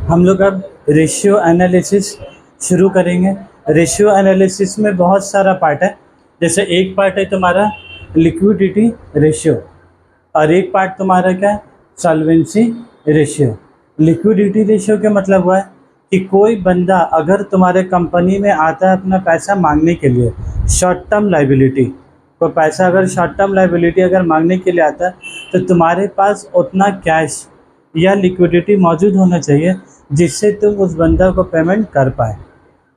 हम लोग अब रेशियो एनालिसिस शुरू करेंगे। रेशियो एनालिसिस में बहुत सारा पार्ट है। जैसे एक पार्ट है तुम्हारा लिक्विडिटी रेशियो और एक पार्ट तुम्हारा क्या है, सॉल्वेंसी रेशियो। लिक्विडिटी रेशियो का मतलब हुआ है कि कोई बंदा अगर तुम्हारे कंपनी में आता है अपना पैसा मांगने के लिए, शॉर्ट टर्म लाइबिलिटी, कोई पैसा अगर शॉर्ट टर्म लाइबिलिटी अगर मांगने के लिए आता है तो तुम्हारे पास उतना कैश या लिक्विडिटी मौजूद होना चाहिए जिससे तुम उस बंदा को पेमेंट कर पाए।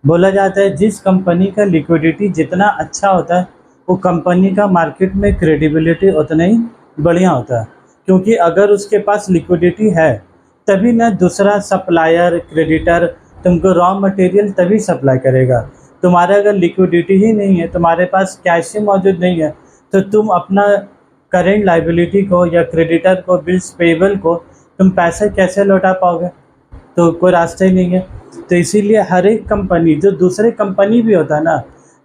बोला जाता है जिस कंपनी का लिक्विडिटी जितना अच्छा होता है वो कंपनी का मार्केट में क्रेडिबिलिटी उतना ही बढ़िया होता है, क्योंकि अगर उसके पास लिक्विडिटी है तभी ना दूसरा सप्लायर क्रेडिटर तुमको रॉ मटेरियल तभी सप्लाई करेगा। तुम्हारा अगर लिक्विडिटी ही नहीं है, तुम्हारे पास कैश ही मौजूद नहीं है, तो तुम अपना करेंट लाइबिलिटी को या क्रेडिटर को, बिल्स पेबल को तुम पैसे कैसे लौटा पाओगे? तो कोई रास्ता ही नहीं है। तो इसीलिए हर एक कंपनी, जो दूसरे कंपनी भी होता है ना,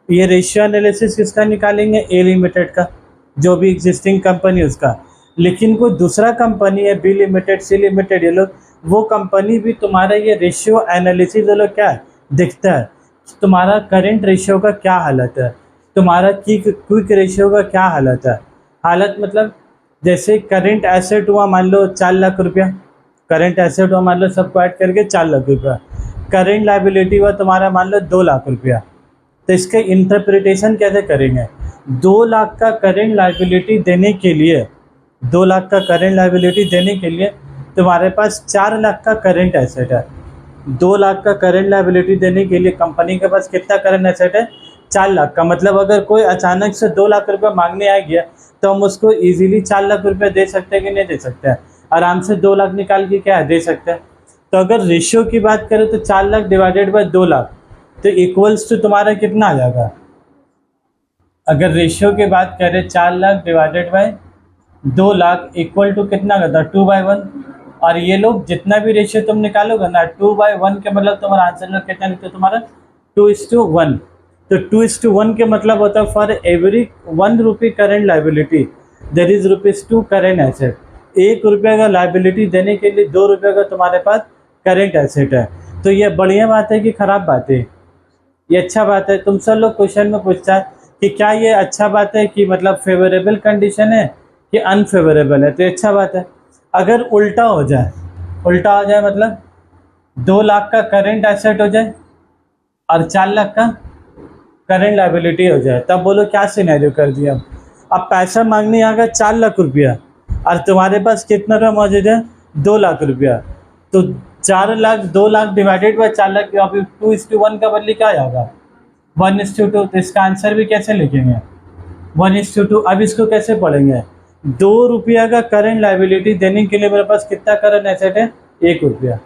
ये रेशियो एनालिसिस किसका निकालेंगे, ए लिमिटेड का, जो भी एग्जिस्टिंग कंपनी उसका। लेकिन कोई दूसरा कंपनी है, बी लिमिटेड, सी लिमिटेड, ये लोग, वो कंपनी भी तुम्हारा ये रेशियो एनालिसिस ये लोग क्या है दिखता है, तुम्हारा करेंट रेशियो का क्या हालत है, तुम्हारा क्विक रेशियो का क्या हालत है। हालत मतलब जैसे करेंट एसेट हुआ मान लो 4 लाख रुपया, करेंट एसेट हुआ मान लो सबको ऐड करके 4 लाख रुपया, करेंट लाइबिलिटी हुआ तुम्हारा मान लो 2 लाख रुपया। तो इसके इंटरप्रिटेशन कैसे करेंगे? 2 लाख का करेंट लाइबिलिटी देने के लिए, 2 लाख का करेंट लाइबिलिटी देने के लिए तुम्हारे पास 4 लाख का करेंट एसेट है। 2 लाख का करेंट लाइबिलिटी देने के लिए कंपनी के पास कितना करेंट एसेट है, 4 लाख का। मतलब अगर कोई अचानक से 2 लाख रुपये मांगने आ गया तो हम उसको इजीली 4 लाख रुपये दे सकते हैं कि नहीं दे सकते हैं? आराम से 2 लाख निकाल के क्या है दे सकते हैं। तो अगर रेशियो की बात करें तो 4 लाख डिवाइडेड बाय 2 लाख तो इक्वल्स टू तुम्हारा कितना आ जाएगा? अगर रेशियो की बात करें 4 lakh divided by 2 lakh equal to कितना करता, 2/1। और ये लोग जितना भी रेशियो तुम निकालोगे ना, 2/1 के मतलब तुम्हारा आंसर में कितना निकलता है तुम्हारा, 2:1। तो 2:1 के मतलब होता है for every 1 rupee current liability there is ₹2 current asset. 1 रुपये का लाइबिलिटी देने के लिए 2 रुपये का तुम्हारे पास करेंट एसेट है। तो ये बढ़िया बात है कि खराब बात है? ये अच्छा बात है। तुम सब लोग क्वेश्चन में पूछता है कि क्या ये अच्छा बात है कि मतलब फेवरेबल कंडीशन है कि अनफेवरेबल है, तो अच्छा बात है। अगर उल्टा हो जाए, उल्टा हो जाए मतलब 2 लाख का करेंट एसेट हो जाए और 4 लाख का करेंट लाइबिलिटी हो जाए, तब बोलो क्या सिनेरियो कर दिया। अब पैसा मांगने आ गया 4 लाख रुपया और तुम्हारे पास कितना रुपया मौजूद है, 2 लाख रुपया। तो 4 लाख 2 लाख डिवाइडेड बाय 4 लाख, अभी 2:1 का बदले क्या आएगा, 1:2। तो इसका आंसर भी कैसे लिखेंगे, 1:2। अब इसको कैसे पढ़ेंगे, 2 रुपया का करेंट लाइबिलिटी देने के लिए मेरे पास कितना करंट एसेट है, 1 रुपया।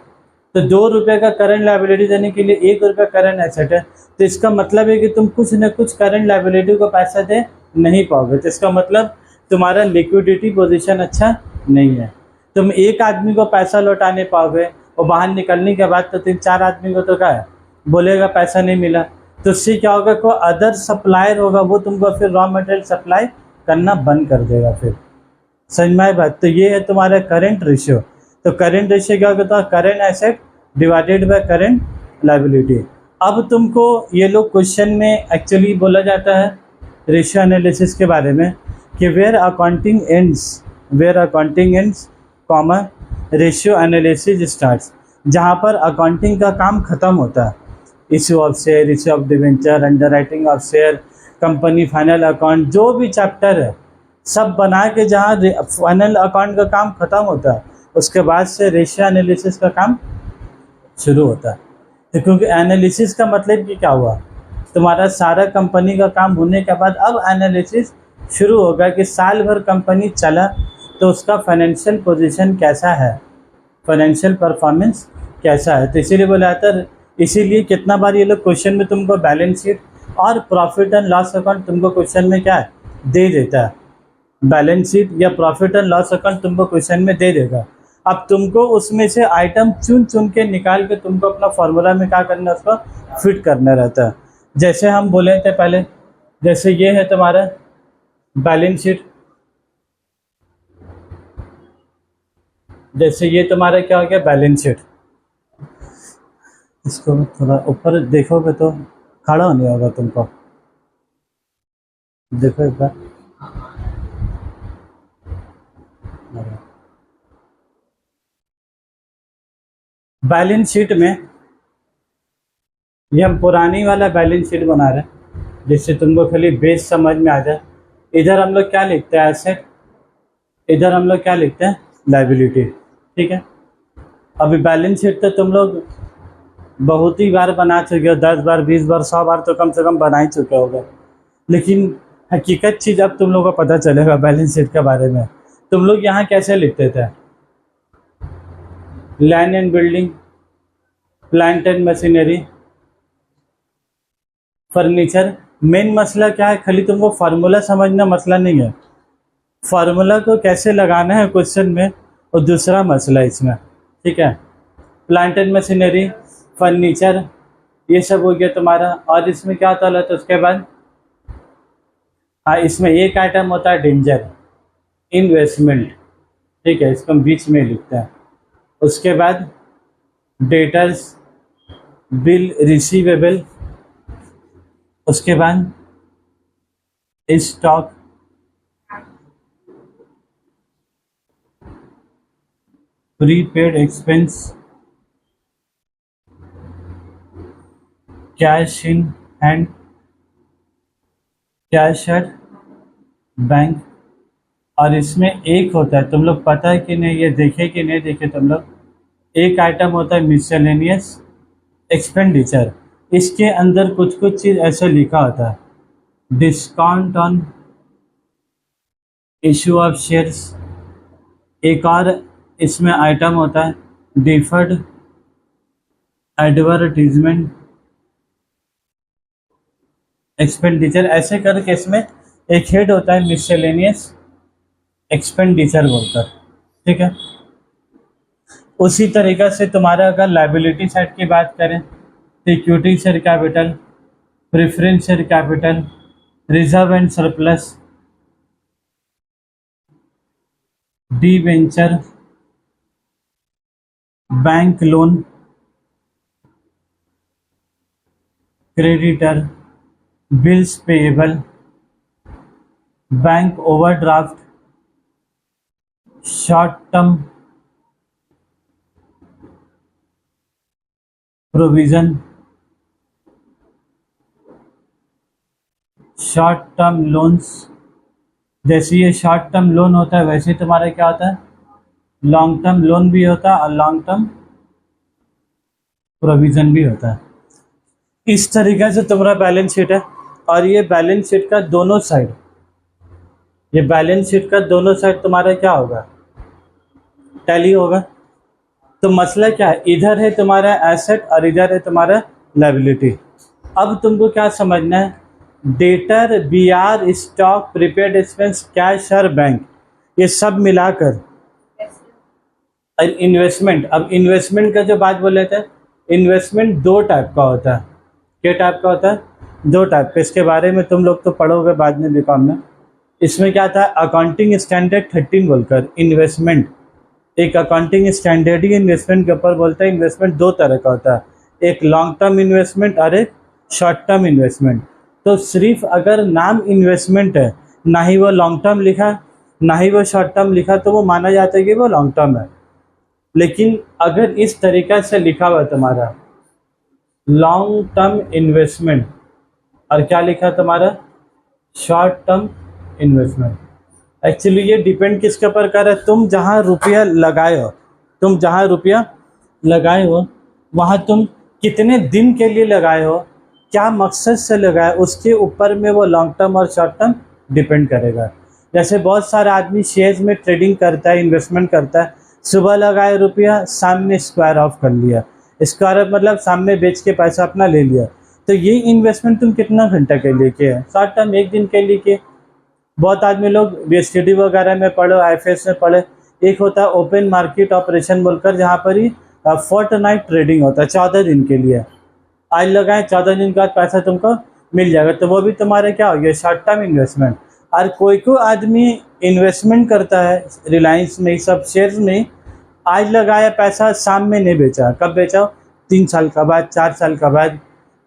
तो 2 रुपये का करंट लाइबिलिटी देने के लिए 1 रुपया करंट एसेट है। तो इसका मतलब है कि तुम कुछ न कुछ करंट लाइबिलिटी को पैसा दे नहीं पाओगे। तो इसका मतलब तुम्हारा लिक्विडिटी पोजीशन अच्छा नहीं है। तुम एक आदमी को पैसा लौटा नहीं पाओगे और बाहर निकलने के बाद तो 3-4 आदमी को तो क्या है बोलेगा पैसा नहीं मिला। तो उससे क्या होगा, कोई अदर सप्लायर होगा वो तुमको फिर रॉ मटेरियल सप्लाई करना बंद कर देगा। फिर समझ में आई बात? तो ये है तुम्हारा करेंट रेशियो। तो करेंट रेशियो क्या होता है, current asset divided by current liability. अब तुमको ये लोग क्वेश्चन में एक्चुअली बोला जाता है रेशियो एनालिसिस के बारे में कि where accounting ends comma ratio analysis starts, जहाँ पर अकाउंटिंग का काम खत्म होता है। Issue of share, issue of debenture, underwriting of share, company final account, जो भी चैप्टर है सब बना के जहाँ फाइनल अकाउंट का काम खत्म होता है उसके बाद से रेशियो एनालिसिस का काम शुरू होता है। तो क्योंकि एनालिसिस का मतलब कि क्या हुआ, तुम्हारा सारा कंपनी का काम होने के बाद अब एनालिसिस शुरू होगा कि साल भर कंपनी चला तो उसका फाइनेंशियल पोजीशन कैसा है, फाइनेंशियल परफॉर्मेंस कैसा है। तो इसीलिए बोला जाता है, इसीलिए कितना बार ये लोग क्वेश्चन में तुमको बैलेंस शीट और प्रॉफिट एंड लॉस अकाउंट तुमको क्वेश्चन में क्या है दे देता है। बैलेंस शीट या प्रॉफिट एंड लॉस अकाउंट तुमको क्वेश्चन में दे देगा। अब तुमको उसमें से आइटम चुन चुन के निकाल के तुमको अपना फॉर्मूला में क्या करना है, उसको फिट करना रहता है। जैसे हम बोले थे पहले, जैसे ये है तुम्हारा बैलेंस शीट, जैसे ये तुम्हारा क्या हो गया, बैलेंस शीट। इसको थोड़ा ऊपर देखोगे तो खड़ा नहीं होगा तुमको, देखो एक बार। बैलेंस शीट में ये हम पुरानी वाला बैलेंस शीट बना रहे हैं, जिससे तुमको खाली बेस समझ में आ जाए। इधर हम लोग क्या लिखते हैं, एसेट। इधर हम लोग क्या लिखते हैं, लायबिलिटी। ठीक है। अभी बैलेंस शीट तो तुम लोग बहुत ही बार बना चुके हो, 10 बार 20 बार 100 बार तो कम से कम बना ही चुके होगे। लेकिन हकीकत चीज़ अब तुम लोगों को पता चलेगा बैलेंस शीट के बारे में। तुम लोग यहाँ कैसे लिखते थे, land and building, plant and machinery, furniture. Main मसला क्या है, खाली तुमको फार्मूला समझना मसला नहीं है, फार्मूला को कैसे लगाना है क्वेश्चन में, और दूसरा मसला इसमें। ठीक है। प्लांट एंड मशीनरी, फर्नीचर, ये सब हो गया तुम्हारा। और इसमें क्या होता है, तो उसके बाद हाँ, इसमें एक आइटम होता है डेंजर, इन्वेस्टमेंट। ठीक है, इसको हम बीच में लिखते हैं। उसके बाद डेटर्स, बिल रिसीवेबल। उसके बाद stock, prepaid expense, cash in hand, cash at bank. और इसमें एक होता है, तुम लोग पता है कि नहीं, ये देखे कि नहीं देखे तुम लोग, एक आइटम होता है मिसलेनियस एक्सपेंडिचर। इसके अंदर कुछ कुछ चीज़ ऐसे लिखा होता है, discount on issue of shares. एक और इसमें आइटम होता है डिफर्ड एडवर्टीजमेंट एक्सपेंडिचर। ऐसे करके इसमें एक हेड होता है मिसलेनियस एक्सपेंडिचर बोलकर। ठीक है। उसी तरीक़ा से तुम्हारा अगर लायबिलिटी साइड की बात करें तो equity share capital, preference share capital, reserve and surplus, debenture, bank loan, creditor, bills payable, bank overdraft, short term provision, short term loans. जैसे ये शॉर्ट टर्म लोन होता है वैसे तुम्हारा क्या होता है, लॉन्ग टर्म लोन भी होता है और लॉन्ग टर्म प्रोविजन भी होता है। इस तरीके से तुम्हारा बैलेंस शीट है। और ये बैलेंस शीट का दोनों साइड, ये बैलेंस शीट का दोनों साइड तुम्हारा क्या होगा, टैली होगा। तो मसला क्या है, इधर है तुम्हारा एसेट और इधर है तुम्हारा लायबिलिटी। अब तुमको क्या समझना है, debtor, BR, stock, prepaid expense, cash और बैंक, ये सब मिलाकर और इन्वेस्टमेंट। अब इन्वेस्टमेंट का जो बात बोले थे, इन्वेस्टमेंट दो टाइप का होता है। क्या टाइप का होता है, दो टाइप का। इसके बारे में तुम लोग तो पढ़ोगे बाद में बीकॉम में। इसमें क्या था, अकाउंटिंग स्टैंडर्ड 13 बोलकर इन्वेस्टमेंट, एक अकाउंटिंग स्टैंडर्ड ही इन्वेस्टमेंट के ऊपर बोलता है। इन्वेस्टमेंट दो तरह का होता है, एक लॉन्ग टर्म इन्वेस्टमेंट और एक शॉर्ट टर्म इन्वेस्टमेंट। तो सिर्फ अगर नाम इन्वेस्टमेंट है, ना ही वो लॉन्ग टर्म लिखा ना ही वो शॉर्ट टर्म लिखा, तो वो माना जाता है कि वो लॉन्ग टर्म है। लेकिन अगर इस तरीक़ा से लिखा हुआ तुम्हारा लॉन्ग टर्म इन्वेस्टमेंट और क्या लिखा तुम्हारा शॉर्ट टर्म इन्वेस्टमेंट, एक्चुअली ये डिपेंड किसके ऊपर कर रहा है, तुम जहाँ रुपया लगाए हो, तुम जहाँ रुपया लगाए हो वहाँ तुम कितने दिन के लिए लगाए हो, क्या मकसद से लगाए, उसके ऊपर में वो लॉन्ग टर्म और शॉर्ट टर्म डिपेंड करेगा। जैसे बहुत सारे आदमी शेयर्स में ट्रेडिंग करता है, इन्वेस्टमेंट करता है, सुबह लगाए रुपया, शाम में स्क्वायर ऑफ कर लिया। स्क्वायर ऑफ मतलब शाम में बेच के पैसा अपना ले लिया। तो ये इन्वेस्टमेंट तुम कितना घंटा के लिए किए, शॉर्ट टर्म एक दिन के लिए किए। बहुत आदमी लोग बीएसटीडी वगैरह में पढ़े, आईएफएस में पढ़े, एक होता है ओपन मार्केट ऑपरेशन बोलकर, जहाँ पर ही फोर्टनाइट ट्रेडिंग होता है 14 दिन के लिए। आज लगाए 14 दिन के बाद पैसा तुमको मिल जाएगा, तो वो भी तुम्हारे क्या हो गया, शॉर्ट टर्म इन्वेस्टमेंट। और कोई आदमी इन्वेस्टमेंट करता है रिलायंस में, सब शेयर्स में, आज लगाया पैसा, शाम में नहीं बेचा, कब बेचा? 3 साल का बाद, 4 साल का बाद।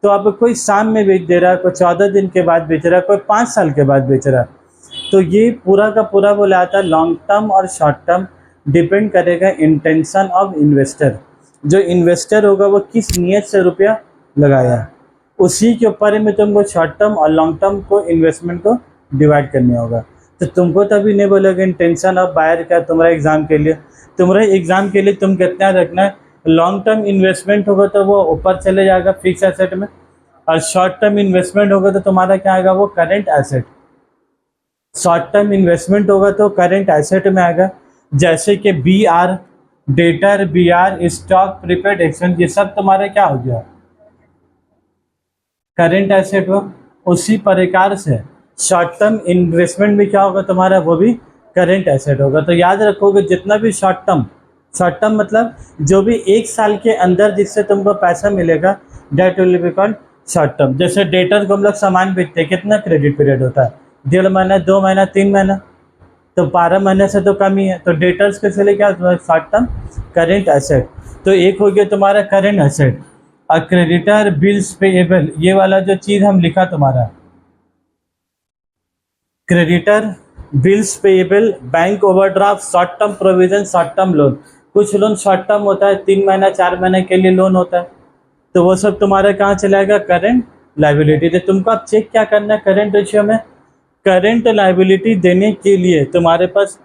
तो अब कोई शाम में बेच दे रहा है, कोई 14 दिन के बाद बेच रहा है, कोई 5 साल के बाद बेच रहा है। तो ये पूरा का पूरा बोला जाता है लॉन्ग टर्म और शॉर्ट टर्म डिपेंड करेगा इंटेंशन ऑफ इन्वेस्टर। जो इन्वेस्टर होगा वो किस नियत से रुपया लगाया, उसी के ऊपर में तुमको शॉर्ट टर्म और लॉन्ग टर्म को इन्वेस्टमेंट को डिवाइड करने होगा। तो तुमको तभी नहीं बोलोगे इंटेंशन ऑफ बायर क्या तुम्हारा एग्जाम के लिए। तुम्हारे एग्जाम के लिए तुम कितना रखना है, लॉन्ग टर्म इन्वेस्टमेंट होगा तो वो ऊपर चले जाएगा फिक्स एसेट में, और शॉर्ट टर्म इन्वेस्टमेंट होगा तो तुम्हारा क्या आएगा, वो current asset. Short term investment होगा तो करेंट एसेट में आएगा, जैसे कि B R, debtor, B R, stock, prepaid expense, ये सब तुम्हारे क्या हो गया, करेंट एसेट हो। उसी प्रकार से शॉर्ट टर्म इन्वेस्टमेंट भी क्या होगा तुम्हारा, वो भी करेंट एसेट होगा। तो याद रखोगे जितना भी शॉर्ट टर्म मतलब जो भी 1 साल के अंदर जिससे तुमको पैसा मिलेगा, that will be called short term. जैसे डेटर को हम लोग सामान बेचते हैं, कितना क्रेडिट पीरियड होता है, 1.5 महीना, 2 महीना, 3 महीना, तो 12 महीने से तो कम ही है। तो डेटर्स के चले क्या, शॉर्ट टर्म करेंट एसेट। तो एक हो गया तुम्हारा करेंट एसेट। और क्रेडिटर, बिल्स पेएबल, ये वाला जो चीज़ हम लिखा तुम्हारा, creditor, bills payable, bank overdraft, short term provision, short term loan. कुछ लोन शॉर्ट टर्म होता है, 3 महीना 4 महीने के लिए लोन होता है, तो वो सब तुम्हारा कहाँ चलाएगा, करेंट लायबिलिटी। तो तुमको अब चेक क्या करना है करेंट रेशियो में, करेंट लायबिलिटी देने के लिए तुम्हारे पास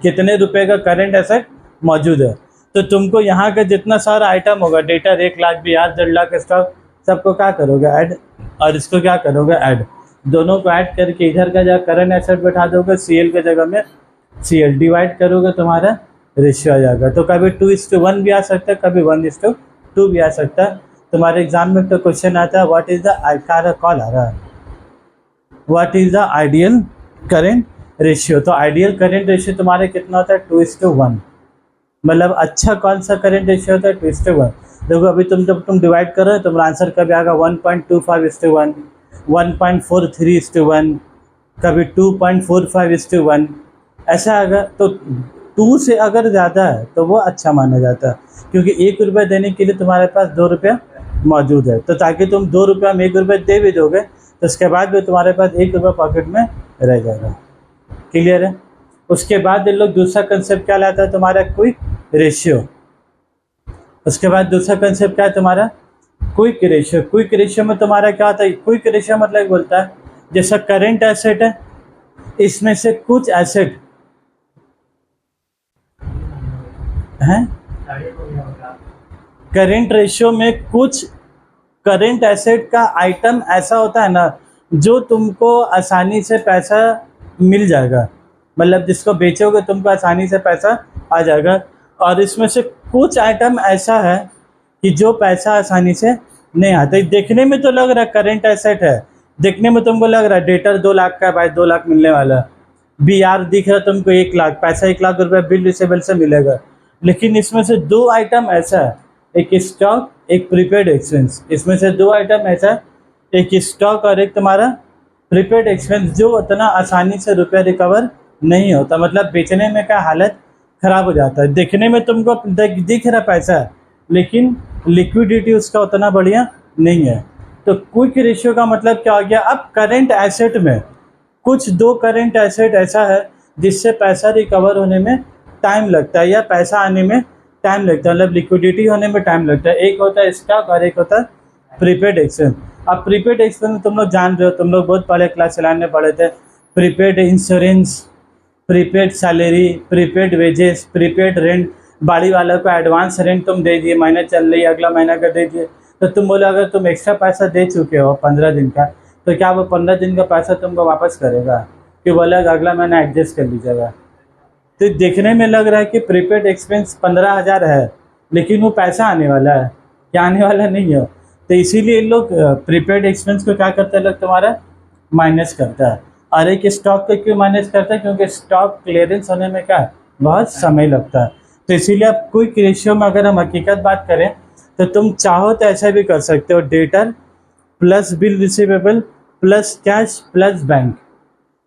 कितने रुपए का करेंट एसेट मौजूद है। तो तुमको यहाँ का जितना सारा आइटम होगा, डेटर 1 लाख, ब्याज 1.5 लाख, स्टॉक, सबको क्या करोगे, ऐड, और इसको क्या करोगे, ऐड। दोनों को ऐड करके इधर का जगह करंट एसेट बैठा दोगे, सीएल के जगह में सीएल, डिवाइड करोगे, तुम्हारा रेशियो आ जाएगा। तो कभी 2:1 भी आ सकता है, कभी 1:2 भी आ सकता है। तुम्हारे एग्जाम में तो क्वेश्चन आता है व्हाट इज द कॉल आ रहा है, what is the ideal current ratio. तो आइडियल करेंट रेशियो तुम्हारे कितना होता है, 2:1। मतलब अच्छा कौन सा करेंट रेशियो होता है, 2:1। देखो अभी जब तुम डिवाइड करो तुम्हारा आंसर कभी आएगा 1.25:1, 1.43:1, कभी 2.45:1, ऐसा आएगा। तो 2 से अगर ज़्यादा है तो वो अच्छा माना जाता है, क्योंकि 1 रुपये देने के लिए तुम्हारे पास 2 रुपया मौजूद है। तो ताकि तुम 2 रुपया में 1 रुपये दे भी दोगे तो उसके बाद भी तुम्हारे पास 1 रुपया पॉकेट में रह जाएगा। क्लियर है। उसके बाद इन लोग दूसरा कंसेप्ट क्या लाता है तुम्हारा, क्विक रेशियो। उसके बाद दूसरा कंसेप्ट क्या है तुम्हारा, क्विक रेशियो। क्विक रेशियो में तुम्हारा क्या होता है, क्विक रेशियो मतलब बोलता है जैसा करेंट एसेट है, इसमें से कुछ एसेट हैं, करेंट रेशियो में कुछ करेंट एसेट का आइटम ऐसा होता है ना जो तुमको आसानी से पैसा मिल जाएगा, मतलब जिसको बेचोगे तुमको आसानी से पैसा आ जाएगा। और इसमें से कुछ आइटम ऐसा है कि जो पैसा आसानी से नहीं आता। देखने में तो लग रहा है करेंट एसेट है, देखने में तुमको लग रहा है डेटर 2 लाख का है भाई, 2 लाख मिलने वाला है। बी आर दिख रहा है तुमको 1 लाख, पैसा 1 लाख रुपया बिल रिसेबल से मिलेगा। लेकिन इसमें से 2 आइटम ऐसा है, एक स्टॉक, एक प्रीपेड एक्सपेंस। इसमें से 2 आइटम ऐसा, एक स्टॉक और एक तुम्हारा प्रीपेड एक्सपेंस, जो उतना आसानी से रुपया रिकवर नहीं होता। मतलब बेचने में क्या हालत ख़राब हो जाता है। देखने में तुमको दिख रहा पैसा है, लेकिन लिक्विडिटी उसका उतना बढ़िया नहीं है। तो क्विक रेशियो का मतलब क्या हो गया, अब करेंट एसेट में कुछ 2 करेंट एसेट ऐसा है जिससे पैसा रिकवर होने में टाइम लगता है, या पैसा आने में टाइम लगता है, मतलब लिक्विडिटी होने में टाइम लगता है। एक होता है स्टॉक और एक होता है प्रीपेड एक्सपेंस। अब प्रीपेड एक्सपेंस तुम लोग जान रहे हो, तुम लोग बहुत पहले क्लास चलाने पढ़े थे। Prepaid insurance, prepaid salary, prepaid wages, prepaid rent. बाड़ी वालों को एडवांस रेंट तुम दे दिए, महीना चल रही है, अगला महीना का दे दिए, तो तुम बोले अगर तुम एक्स्ट्रा पैसा दे चुके हो 15 दिन का, तो क्या वो 15 दिन का पैसा तुमको वापस करेगा, कि बोले अगला महीना एडजस्ट कर लीजिएगा। तो देखने में लग रहा है कि प्रीपेड एक्सपेंस 15,000 है, लेकिन वो पैसा आने वाला है, क्या आने वाला नहीं है। तो इसीलिए इन लोग प्रीपेड एक्सपेंस को क्या करते हैं, लोग तुम्हारा माइनस करता है। और एक स्टॉक को क्यों माइनस करता है, क्योंकि स्टॉक क्लियरेंस होने में क्या है, बहुत समय लगता है। तो इसीलिए अब क्विक रेशियो में अगर हम हकीकत बात करें तो तुम चाहो तो ऐसा भी कर सकते हो, debtor plus bill receivable plus cash plus bank.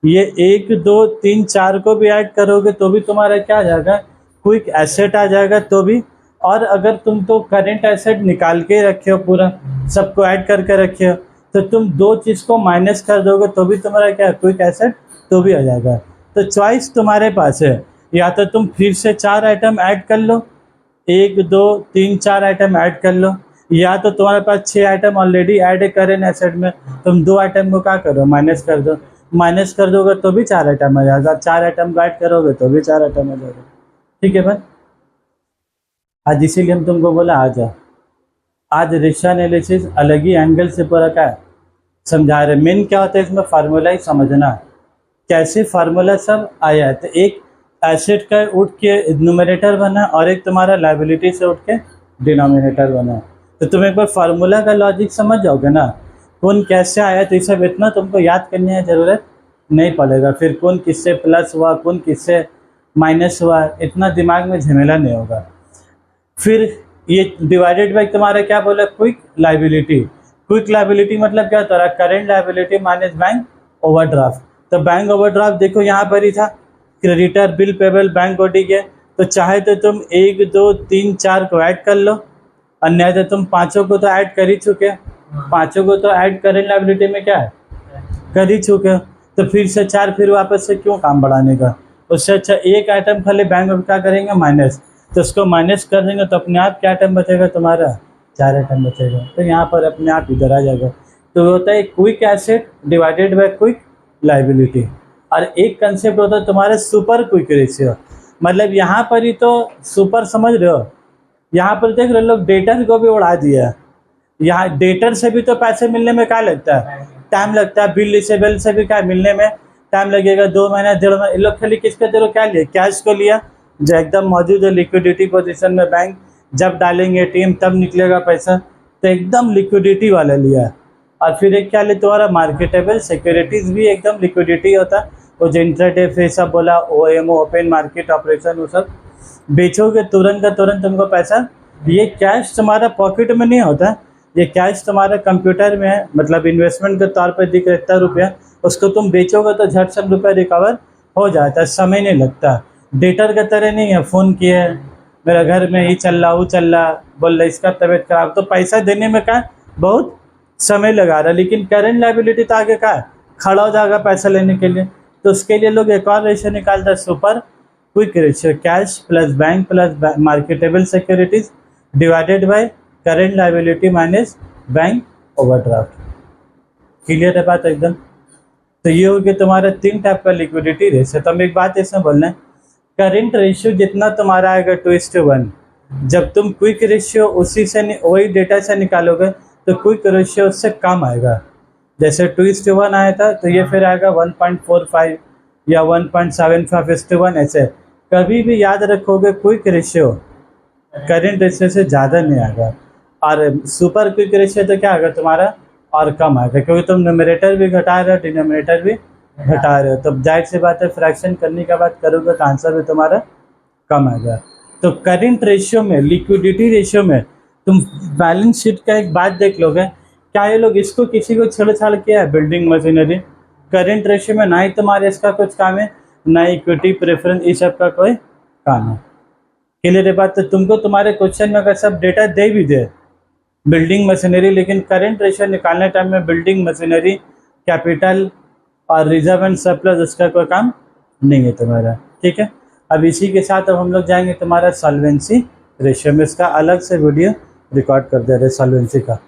ये 1, 2, 3, 4 को भी ऐड करोगे तो भी तुम्हारा क्या आ जाएगा, क्विक एसेट आ जाएगा तो भी, और अगर तुम तो करेंट एसेट निकाल के रखे हो, पूरा सबको ऐड करके रखे हो, तो तुम दो चीज़ को माइनस कर दोगे तो भी तुम्हारा क्या क्विक एसेट तो भी आ जाएगा। तो चॉइस तुम्हारे पास है, या तो तुम फिर से 4 आइटम ऐड कर लो, 1 2 3 4 आइटम ऐड कर लो, या तो तुम्हारे पास 6 आइटम ऑलरेडी ऐड है करेंट एसेट में, तुम 2 आइटम को क्या करो, माइनस कर दो। माइनस कर दोगे तो भी 4 आइटम आ जाएगा, 4 आइटम को ऐड करोगे तो भी 4 आइटम आ जाएगा। ठीक है भाई, आज इसीलिए हम तुमको बोला आ जाओ। आज रेशियो एनालिसिस अलग ही एंगल से पूरा क्या है समझा रहे। मेन क्या होता है इसमें, फार्मूला ही समझना है, कैसे फार्मूला सब आया है। तो एक एसेट का उठ के न्यूमरेटर बना और एक तुम्हारा लायबिलिटी से उठ के डिनोमिनेटर बना। तो तुम एक बार फार्मूला का लॉजिक समझ जाओगे ना, कौन कैसे आया, तो ये सब इतना तुमको याद करने की ज़रूरत नहीं पड़ेगा। फिर कौन किससे प्लस हुआ, कौन किससे माइनस हुआ, इतना दिमाग में झमेला नहीं होगा। फिर ये डिवाइडेड बाय तुम्हारा क्या बोला, क्विक लायबिलिटी। क्विक लायबिलिटी मतलब क्या होता है, current liability minus bank overdraft. तो बैंक ओवरड्राफ्ट देखो यहाँ पर ही था, creditor bill payable bank OD के। तो चाहे तो तुम 1 2 3 4 को ऐड कर लो, अन्य तो तुम पाँचों को तो ऐड कर ही चुके, पाँचों को तो ऐड करेंट लायबिलिटी में क्या है कर ही चुके। तो फिर से 4 फिर वापस से क्यों काम बढ़ाने का, उससे अच्छा एक आइटम खाली बैंक में क्या करेंगे माइनस, तो उसको माइनस कर देंगे तो अपने आप क्या आइटम बचेगा तुम्हारा, 4 आइटम बचेगा। तो यहाँ पर अपने आप इधर आ जाएगा। तो होता है quick asset divided by quick liability. और एक कंसेप्ट होता है तुम्हारा सुपर क्विक रेशियो। मतलब यहाँ पर ही तो सुपर समझ रहे हो, यहाँ पर देख रहे लोग डेटर को भी उड़ा दिया। यहाँ डेटर से भी तो पैसे मिलने में क्या लगता है, टाइम लगता है। बिल रिसेबल से भी क्या मिलने में टाइम लगेगा, 2 महीना 1.5 महीना। लोग खाली किसके जरूर क्या लिया, कैश को लिया जो एकदम मौजूद है लिक्विडिटी पोजीशन में, बैंक जब डालेंगे एटीएम तब निकलेगा पैसा, तो एकदम लिक्विडिटी वाला लिया। और फिर एक क्या ले तुम्हारा मार्केटेबल सिक्योरिटीज भी एकदम लिक्विडिटी होता है, वो जो इंट्राडे फिर सब बोला ओएमओ ओपन मार्केट ऑपरेशन, वो सब बेचोगे तुरंत का तुरंत तुमको पैसा। ये कैश तुम्हारा पॉकेट में नहीं होता, ये कैश तुम्हारा कंप्यूटर में है, मतलब इन्वेस्टमेंट के तौर पर दिख रहा है इतना रुपया, उसको तुम बेचोगे तो झट से रुपया रिकवर हो जाता है, समय नहीं लगता। डेटर का तरह नहीं है, फ़ोन किया है मेरा घर में ही चल रहा वो चल रहा, बोल रहा इसका तबीयत खराब, तो पैसा देने में क्या बहुत समय लगा रहा है। लेकिन करेंट लायबिलिटी तो आगे का खड़ा हो जाएगा पैसा लेने के लिए। तो उसके लिए लोग एक और रेशियो निकालता है, super quick ratio, cash plus bank plus marketable securities divided by current liability minus bank overdraft. Clear है बात एकदम। तो ये हो गया तुम्हारा 3 टाइप का लिक्विडिटी रेशियो। तो हम एक बात इसमें बोलना है, करेंट रेशियो जितना तुम्हारा आएगा 2:1, जब तुम क्विक रेशियो उसी से वही डेटा से निकालोगे तो क्विक रेशियो उससे कम आएगा। जैसे 2:1 आया था तो ये फिर आएगा 1.45 या 1.75:1 ऐसे। कभी भी याद रखोगे क्विक रेशियो करेंट रेशियो से ज़्यादा नहीं आएगा, और सुपर क्विक रेशियो तो क्या आएगा तुम्हारा और कम आएगा, क्योंकि तुम न्यूमरेटर भी घटा रहे हो डिनोमिनेटर भी घटा रहे हो। तो जाहिर सी बात है फ्रैक्शन करने का बात करोगे तो आंसर भी तुम्हारा कम आएगा। तो करेंट रेशियो में, लिक्विडिटी रेशियो में तुम बैलेंस शीट का एक बात देख लोगे, क्या ये लोग इसको किसी को छेड़छाड़ किया है, बिल्डिंग मशीनरी। करेंट रेशियो में ना ही तुम्हारे इसका कुछ काम है, ना इक्विटी प्रेफरेंस, इस सब का कोई काम है। क्लियर है बात। तो तुमको तुम्हारे क्वेश्चन में अगर सब डेटा दे भी दे बिल्डिंग मशीनरी, लेकिन करेंट रेशियो निकालने टाइम में बिल्डिंग मशीनरी, कैपिटल और रिजर्व एंड सरप्लस उसका कोई काम नहीं है तुम्हारा। ठीक है, अब इसी के साथ अब हम लोग जाएंगे तुम्हारा सॉल्वेंसी रेशियो में। इसका अलग से वीडियो रिकॉर्ड कर दे रहे सॉल्वेंसी का।